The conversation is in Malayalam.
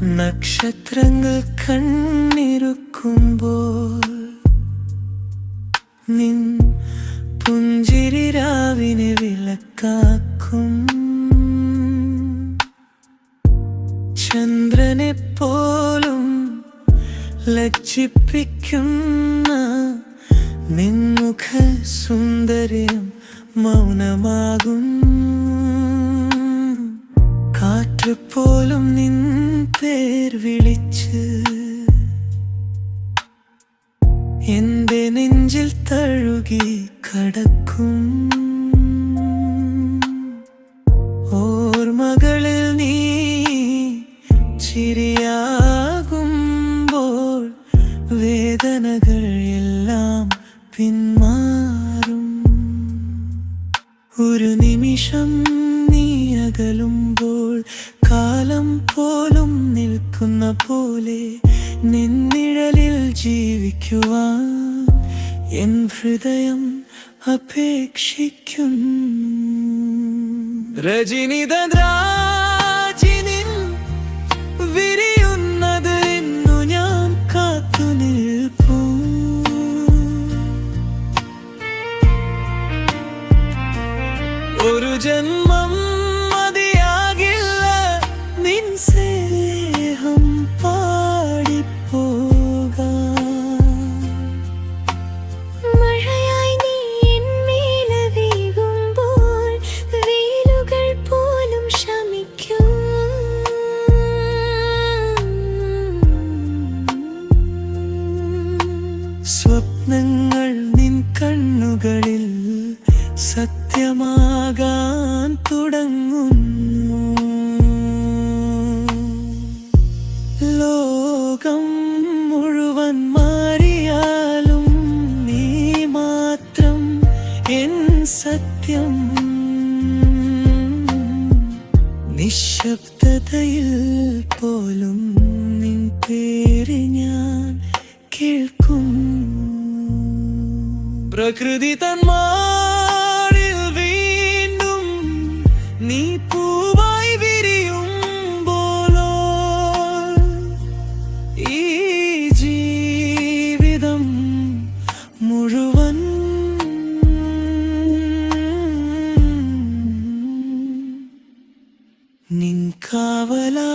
നക്ഷത്രങ്ങൾ കണ്ണിറുക്കുമ്പോൾ നിൻ പുഞ്ചിരി രാവിനെ വിളക്കാക്കും. ചന്ദ്രനെ പോലും ലജ്ജിപ്പിക്കുന്ന നിൻമുഖ സുന്ദര്യം മൗനമാകും. കാറ്റ് പോലും നിൻ പേർ വിളിച്ച് എന്റെ നെഞ്ചിൽ തഴുകി കടക്കും. ഓർമ്മകളിൽ നീ ചിരിയാകുമ്പോൾ വേദനകൾ എല്ലാം പിന്മാറും. ഒരു നിമിഷം നീ അകലുമ്പോൾ കാലം പോലും നിൽക്കുന്ന പോലെ നിന്നിഴലിൽ ജീവിക്കുവാൻ എൻ ഹൃദയം അപേക്ഷിക്കും. രജനിതരാജിനിൻ വിരിയുന്നത് എന്നു ഞാൻ കാത്തു നിൽപ്പൂ. ഒരു ജന്മം മതിയാകില്ല നിൻ സ്നേഹം പാടിപ്പോകാൻ. മഴയായി നീ എന്മേൽ വീഴുമ്പോൾ വെയിലുകൾ പോലും ശമിക്കും. സ്വപ്നങ്ങൾ നിൻ കണ്ണുകളിൽ സത്യമാകാൻ തുടങ്ങുന്നു. ലോകം മുഴുവൻ മാറിയാലും നീ മാത്രം എൻ സത്യം. നിശബ്ദതയിൽ പോലും നിൻ പേര് ഞാൻ കേൾക്കും. പ്രകൃതി തന്മാറിൽ വീണ്ടും നീ പൂവായി വിരിയുമ്പോളോ ഈ ജീവിതം മുഴുവൻ നിൻ കാവലാ